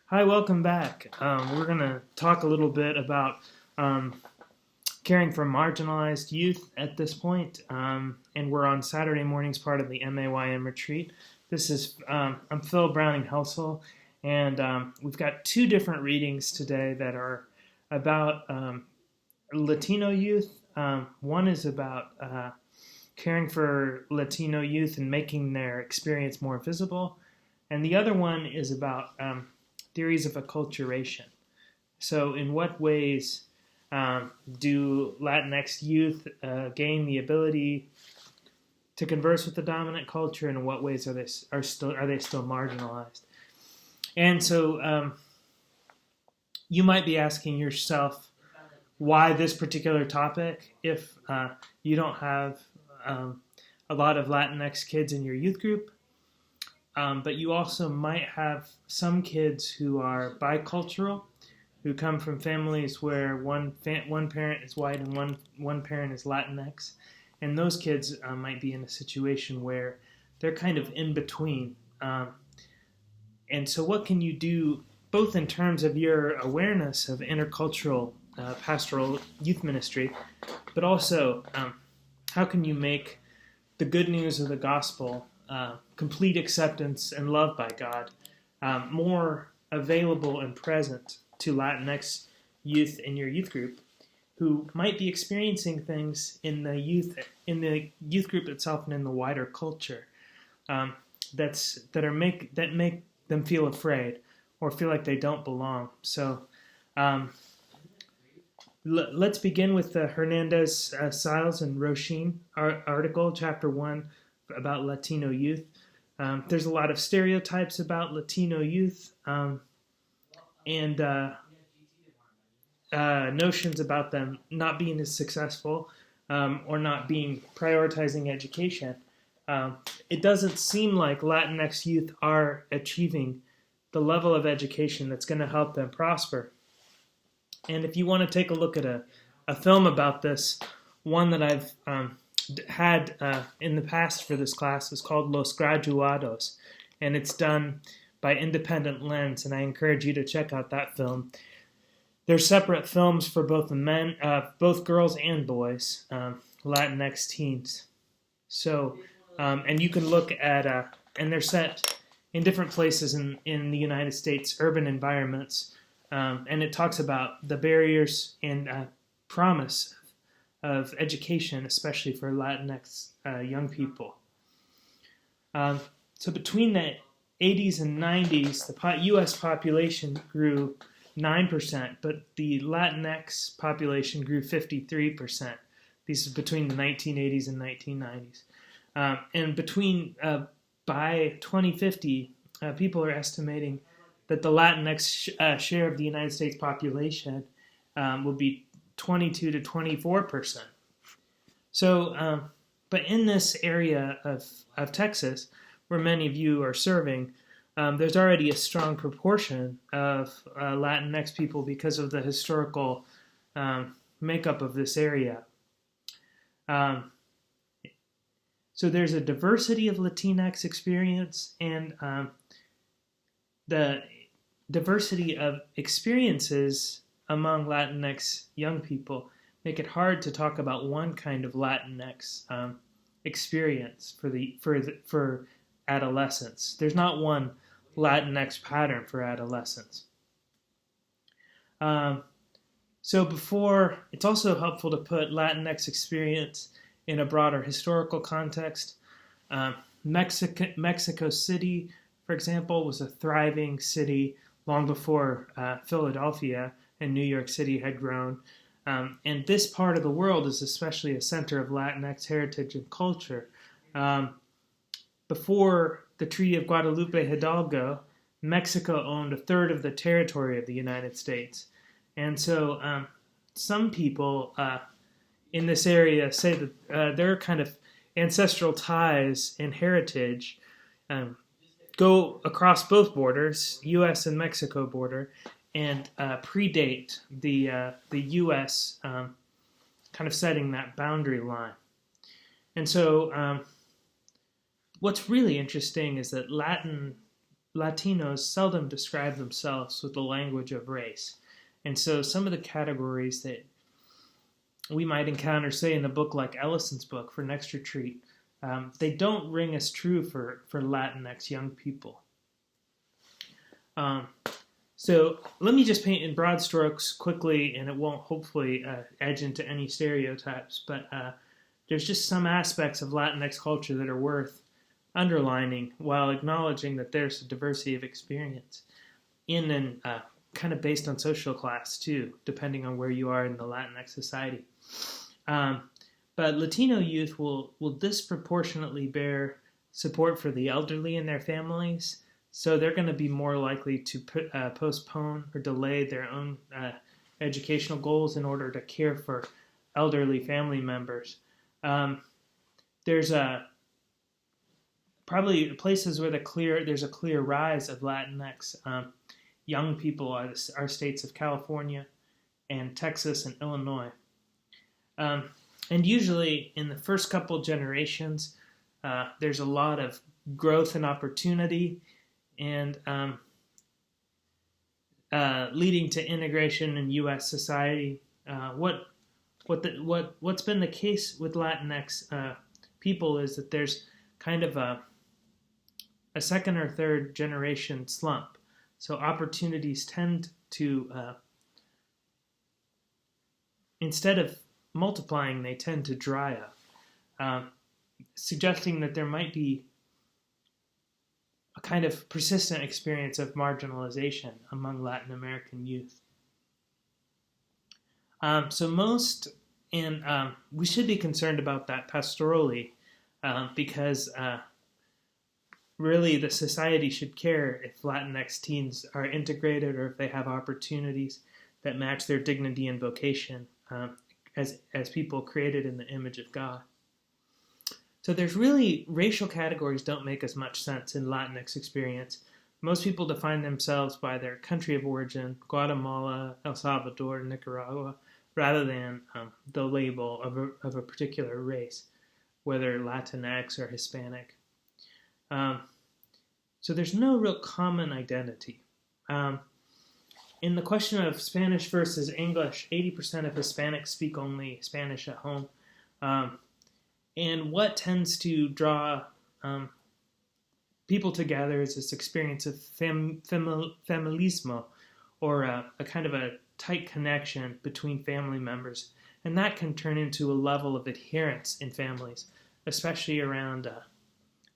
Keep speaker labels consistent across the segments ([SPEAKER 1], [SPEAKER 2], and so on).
[SPEAKER 1] Hi, welcome back. We're going to talk a little bit about um, caring for marginalized youth at this point. And we're on Saturday mornings, part of the MAYM retreat. I'm Phil Browning-Helsel, and we've got two different readings today that are about Latino youth. One is about caring for Latino youth and making their experience more visible. And the other one is about theories of acculturation. So, in what ways do Latinx youth gain the ability to converse with the dominant culture, and in what ways are they still marginalized? And so, you might be asking yourself why this particular topic if you don't have a lot of Latinx kids in your youth group. But you also might have some kids who are bicultural, who come from families where one parent is white and one parent is Latinx, and those kids might be in a situation where they're kind of in between. And so, what can you do, both in terms of your awareness of intercultural pastoral youth ministry, but also how can you make the good news of the gospel, complete acceptance and love by God, more available and present to Latinx youth in your youth group, who might be experiencing things in the youth group itself and in the wider culture that make them feel afraid or feel like they don't belong. So let's begin with the Hernandez, Siles, and Roshin article, chapter 1, about Latino youth. There's a lot of stereotypes about Latino youth and notions about them not being as successful or not prioritizing education. It doesn't seem like Latinx youth are achieving the level of education that's going to help them prosper. And if you want to take a look at a film about this, one that I've had in the past for this class is called Los Graduados, and it's done by Independent Lens, and I encourage you to check out that film. There's separate films for both both girls and boys, Latinx teens. So, and you can look at, and they're set in different places in the United States, urban environments, and it talks about the barriers and promise of education, especially for Latinx young people. So between the 80s and 90s, the U.S. population grew 9%, but the Latinx population grew 53%. These is between the 1980s and 1990s. And by 2050, people are estimating that the Latinx share of the United States population will be 22 to 24%. So, but in this area of Texas, where many of you are serving, there's already a strong proportion of Latinx people because of the historical makeup of this area. So there's a diversity of Latinx experience, and the diversity of experiences among Latinx young people make it hard to talk about one kind of Latinx experience for adolescence. There's not one Latinx pattern for adolescence. So it's also helpful to put Latinx experience in a broader historical context. Mexico City, for example, was a thriving city long before Philadelphia and New York City had grown. And this part of the world is especially a center of Latinx heritage and culture. Before the Treaty of Guadalupe Hidalgo, Mexico owned a third of the territory of the United States. And so some people in this area say that their kind of ancestral ties and heritage go across both borders, U.S. and Mexico border, and predate the U.S. Kind of setting that boundary line. And so what's really interesting is that Latinos seldom describe themselves with the language of race. And so some of the categories that we might encounter, say, in a book like Ellison's book for Next Retreat, they don't ring as true for Latinx young people. So let me just paint in broad strokes quickly, and it won't hopefully edge into any stereotypes, but there's just some aspects of Latinx culture that are worth underlining while acknowledging that there's a diversity of experience in and kind of based on social class too, depending on where you are in the Latinx society. But Latino youth will disproportionately bear support for the elderly in their families, so they're going to be more likely to postpone or delay their own educational goals in order to care for elderly family members. There's probably places where there's a clear rise of Latinx young people are states of California and Texas and Illinois. And usually in the first couple generations, there's a lot of growth and opportunity and leading to integration in U.S. society. What's been the case with Latinx people is that there's kind of a second or third generation slump. So opportunities tend to, instead of multiplying, they tend to dry up, suggesting that there might be a kind of persistent experience of marginalization among Latin American youth. We should be concerned about that pastorally, because really the society should care if Latinx teens are integrated or if they have opportunities that match their dignity and vocation as people created in the image of God. So there's really, racial categories don't make as much sense in Latinx experience. Most people define themselves by their country of origin, Guatemala, El Salvador, Nicaragua, rather than the label of a particular race, whether Latinx or Hispanic. So there's no real common identity. In the question of Spanish versus English, 80% of Hispanics speak only Spanish at home. And what tends to draw people together is this experience of familismo, or a kind of a tight connection between family members. And that can turn into a level of adherence in families, especially around,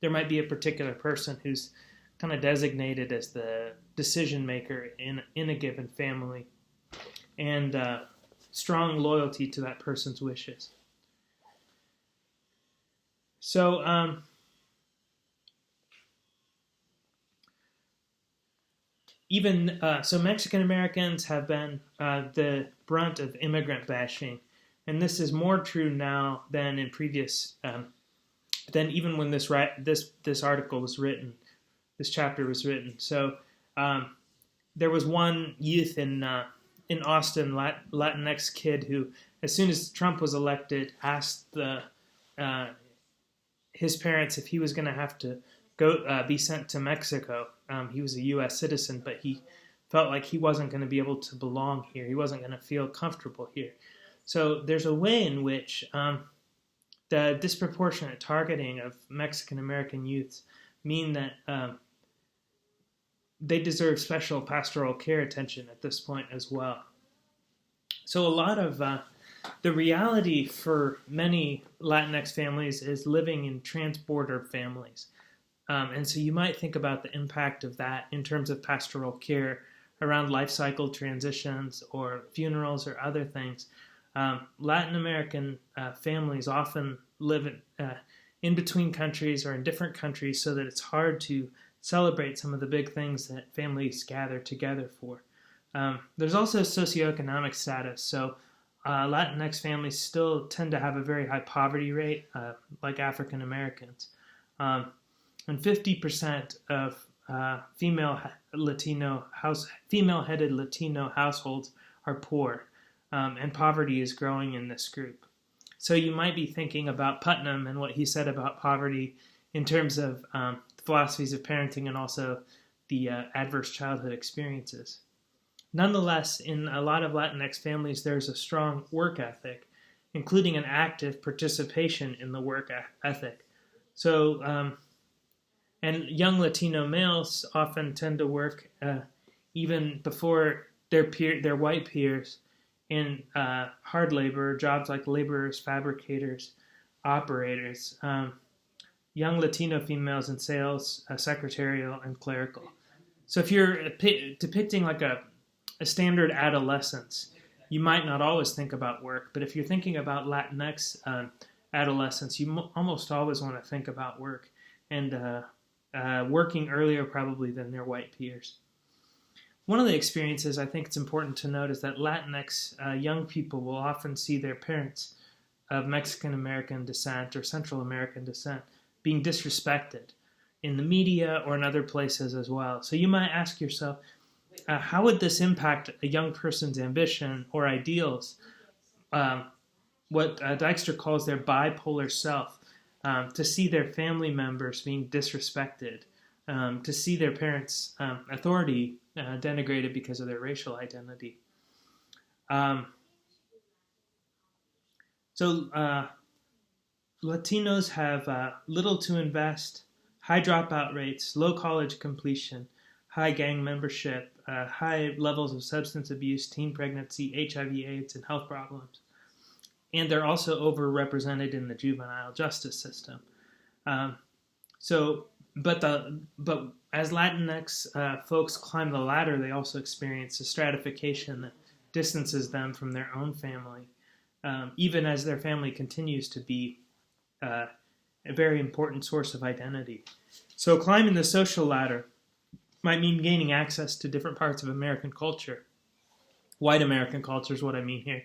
[SPEAKER 1] there might be a particular person who's kind of designated as the decision maker in a given family, and strong loyalty to that person's wishes. So Mexican Americans have been the brunt of immigrant bashing, and this is more true now than in previous, than even when this article was written, this chapter was written. So there was one youth in Austin, Latinx kid, who, as soon as Trump was elected, asked his parents if he was going to have to go be sent to Mexico. He was a U.S. citizen, but he felt like he wasn't going to be able to belong here. He wasn't going to feel comfortable here. So there's a way in which the disproportionate targeting of Mexican American youths mean that they deserve special pastoral care attention at this point as well. So a lot of the reality for many Latinx families is living in trans-border families. And so you might think about the impact of that in terms of pastoral care around life cycle transitions or funerals or other things. Latin American families often live in between countries or in different countries, so that it's hard to celebrate some of the big things that families gather together for. There's also socioeconomic status. So Latinx families still tend to have a very high poverty rate, like African Americans. And 50% of female-headed Latino households are poor, and poverty is growing in this group. So you might be thinking about Putnam and what he said about poverty in terms of philosophies of parenting, and also the adverse childhood experiences. Nonetheless, in a lot of Latinx families, there's a strong work ethic, including an active participation in the work ethic. So, and young Latino males often tend to work even before their white peers in hard labor jobs like laborers, fabricators, operators. Young Latino females in sales, secretarial, and clerical. So if you're depicting like a standard adolescence, you might not always think about work, but if you're thinking about Latinx adolescents, you almost always want to think about work and working earlier probably than their white peers. One of the experiences I think it's important to note is that Latinx young people will often see their parents of Mexican American descent or Central American descent being disrespected in the media or in other places as well. So you might ask yourself, how would this impact a young person's ambition or ideals? What Dijkstra calls their bipolar self, to see their family members being disrespected, to see their parents' authority denigrated because of their racial identity. So Latinos have little to invest, high dropout rates, low college completion, high gang membership, high levels of substance abuse, teen pregnancy, HIV/AIDS, and health problems. And they're also overrepresented in the juvenile justice system. But as Latinx folks climb the ladder, they also experience a stratification that distances them from their own family, even as their family continues to be a very important source of identity. So climbing the social ladder might mean gaining access to different parts of American culture. White American culture is what I mean here.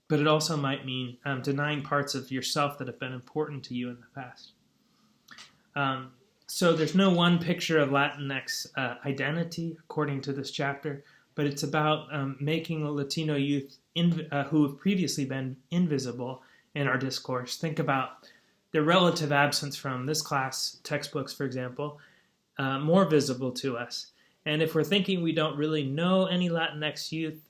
[SPEAKER 1] But it also might mean denying parts of yourself that have been important to you in the past. So there's no one picture of Latinx identity, according to this chapter, but it's about making Latino youth who have previously been invisible in our discourse. Think about their relative absence from this class textbooks, for example, more visible to us. And if we're thinking we don't really know any Latinx youth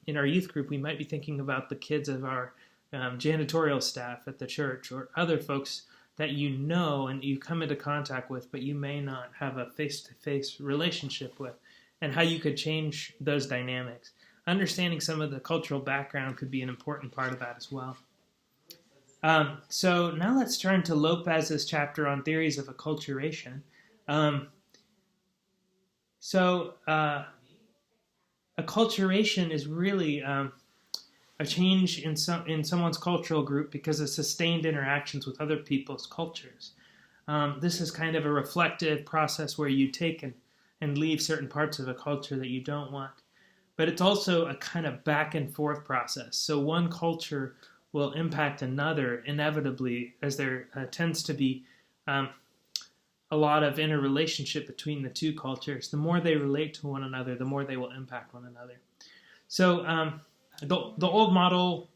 [SPEAKER 1] in our youth group, we might be thinking about the kids of our janitorial staff at the church or other folks that you know and you come into contact with, but you may not have a face-to-face relationship with, and how you could change those dynamics. Understanding some of the cultural background could be an important part of that as well. So now let's turn to Lopez's chapter on theories of acculturation. Acculturation is really a change in someone's cultural group because of sustained interactions with other people's cultures. This is kind of a reflective process where you take and leave certain parts of a culture that you don't want. But it's also a kind of back and forth process. So one culture will impact another inevitably, as there tends to be a lot of interrelationship between the two cultures. The more they relate to one another, the more they will impact one another. So the old model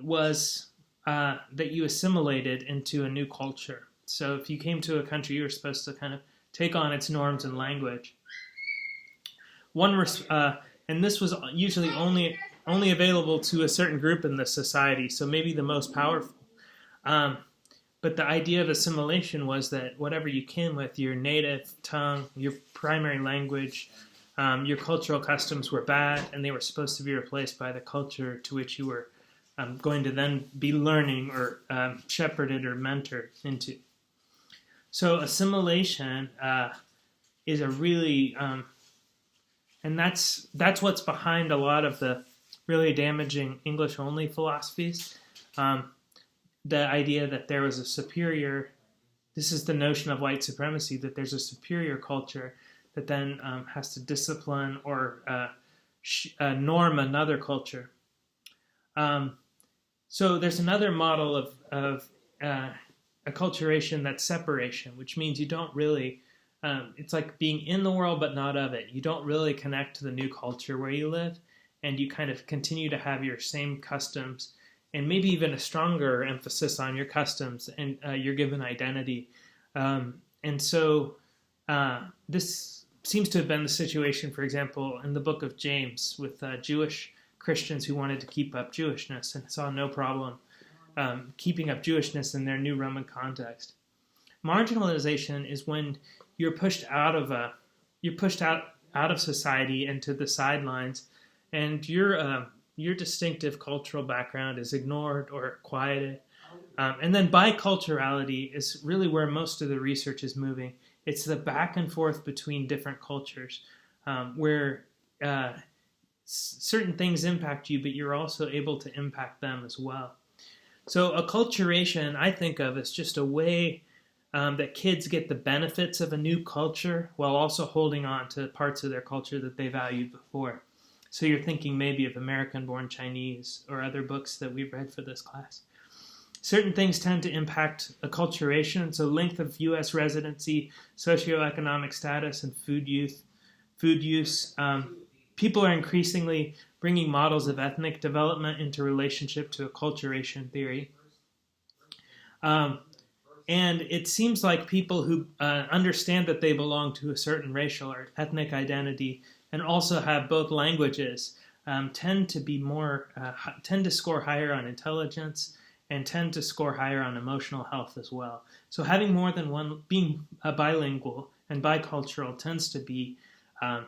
[SPEAKER 1] was that you assimilated into a new culture. So if you came to a country, you were supposed to kind of take on its norms and language. And this was usually only available to a certain group in the society, so maybe the most powerful. But the idea of assimilation was that whatever you came with, your native tongue, your primary language, your cultural customs were bad, and they were supposed to be replaced by the culture to which you were going to then be learning or shepherded or mentored into. So assimilation is a really, and that's what's behind a lot of the really damaging English-only philosophies. The idea that there was a superior, this is the notion of white supremacy, that there's a superior culture that then has to discipline or norm another culture. So there's another model of acculturation that's separation, which means you don't really, it's like being in the world but not of it. You don't really connect to the new culture where you live, and you kind of continue to have your same customs and maybe even a stronger emphasis on your customs and your given identity. And so This seems to have been the situation, for example, in the book of James with Jewish Christians who wanted to keep up Jewishness and saw no problem keeping up Jewishness in their new Roman context. Marginalization is when you're pushed out of society and to the sidelines, and your distinctive cultural background is ignored or quieted. And then biculturality is really where most of the research is moving. It's the back and forth between different cultures, where certain things impact you, but you're also able to impact them as well. So acculturation, I think of as just a way that kids get the benefits of a new culture while also holding on to parts of their culture that they valued before. So you're thinking maybe of American-Born Chinese or other books that we've read for this class. Certain things tend to impact acculturation, so length of U.S. residency, socioeconomic status, and food use. People are increasingly bringing models of ethnic development into relationship to acculturation theory. And it seems like people who understand that they belong to a certain racial or ethnic identity and also have both languages tend to score higher on intelligence and tend to score higher on emotional health as well. So having more than one, being bilingual and bicultural tends to be a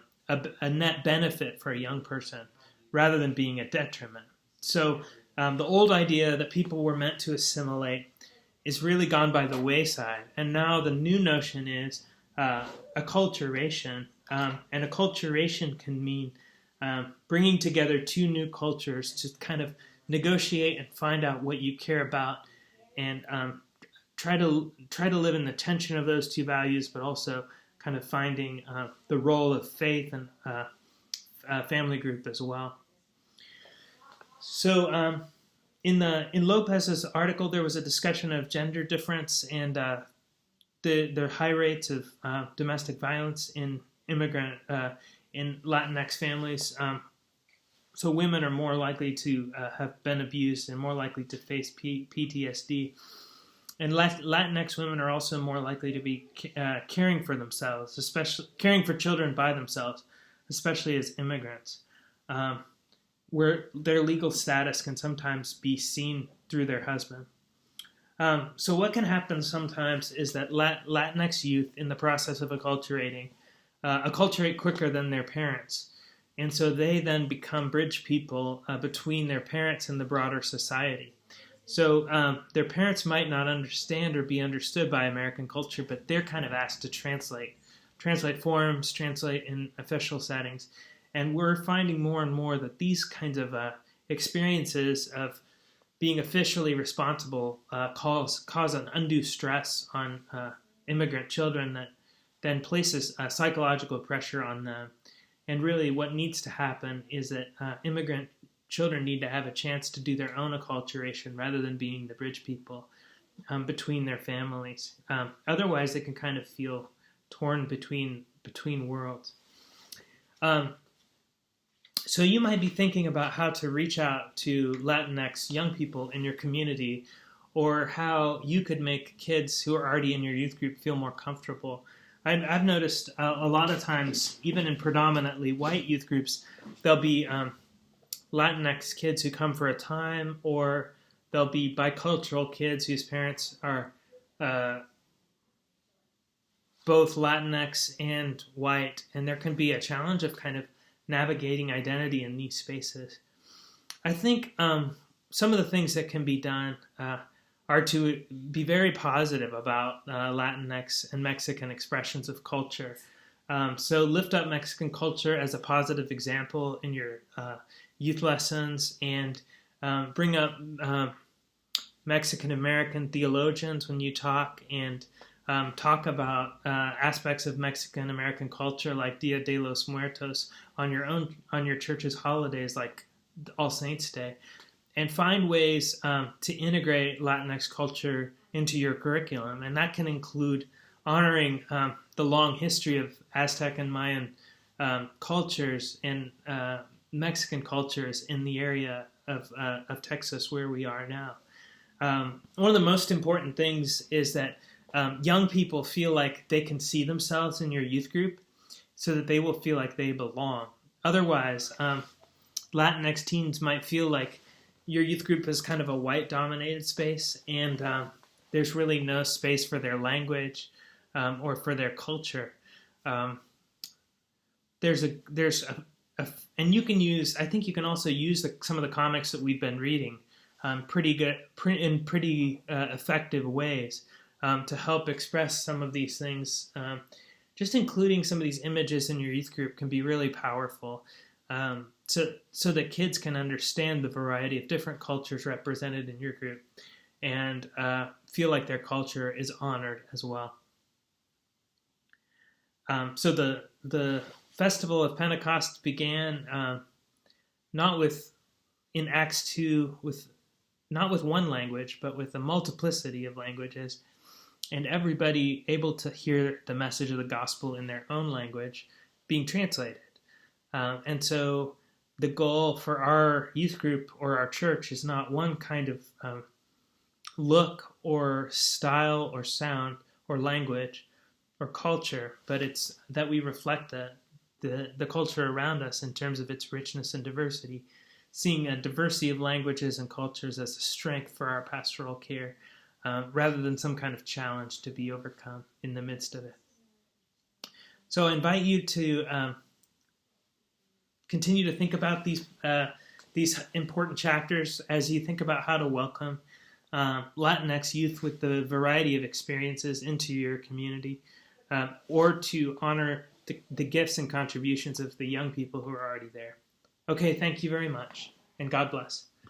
[SPEAKER 1] net benefit for a young person rather than being a detriment. So the old idea that people were meant to assimilate is really gone by the wayside. And now the new notion is acculturation. And acculturation can mean bringing together two new cultures to kind of negotiate and find out what you care about and try to live in the tension of those two values, but also kind of finding the role of faith and family group as well. So in Lopez's article, there was a discussion of gender difference and the high rates of domestic violence in Latinx families. So women are more likely to have been abused and more likely to face PTSD. And Latinx women are also more likely to be caring for themselves, especially caring for children by themselves, especially as immigrants, where their legal status can sometimes be seen through their husband. So what can happen sometimes is that Latinx youth in the process of acculturating quicker than their parents. And so they then become bridge people between their parents and the broader society. So their parents might not understand or be understood by American culture, but they're kind of asked to translate forms, translate in official settings. And we're finding more and more that these kinds of experiences of being officially responsible cause an undue stress on immigrant children that then places psychological pressure on them. And really what needs to happen is that immigrant children need to have a chance to do their own acculturation rather than being the bridge people between their families. Otherwise, they can kind of feel torn between worlds. So you might be thinking about how to reach out to Latinx young people in your community, or how you could make kids who are already in your youth group feel more comfortable. I've noticed a lot of times, even in predominantly white youth groups, there'll be Latinx kids who come for a time, or there'll be bicultural kids whose parents are both Latinx and white, and there can be a challenge of kind of navigating identity in these spaces. I think some of the things that can be done are to be very positive about Latinx and Mexican expressions of culture. So lift up Mexican culture as a positive example in your youth lessons, and bring up Mexican American theologians when you talk, and talk about aspects of Mexican American culture like Dia de los Muertos on your church's holidays like All Saints Day. And find ways to integrate Latinx culture into your curriculum. And that can include honoring the long history of Aztec and Mayan cultures and Mexican cultures in the area of Texas where we are now. One of the most important things is that young people feel like they can see themselves in your youth group so that they will feel like they belong. Otherwise, Latinx teens might feel like your youth group is kind of a white-dominated space, and there's really no space for their language or for their culture. There's a and you can use. I think you can also use some of the comics that we've been reading, pretty effective ways to help express some of these things. Just including some of these images in your youth group can be really powerful. So that kids can understand the variety of different cultures represented in your group and feel like their culture is honored as well. So the Festival of Pentecost began not with in Acts 2 with not with one language, but with a multiplicity of languages, and everybody able to hear the message of the gospel in their own language being translated. And so the goal for our youth group or our church is not one kind of look or style or sound or language or culture, but it's that we reflect the culture around us in terms of its richness and diversity, seeing a diversity of languages and cultures as a strength for our pastoral care, rather than some kind of challenge to be overcome in the midst of it. So I invite you to continue to think about these important chapters as you think about how to welcome Latinx youth with the variety of experiences into your community, or to honor the gifts and contributions of the young people who are already there. Okay, thank you very much, and God bless.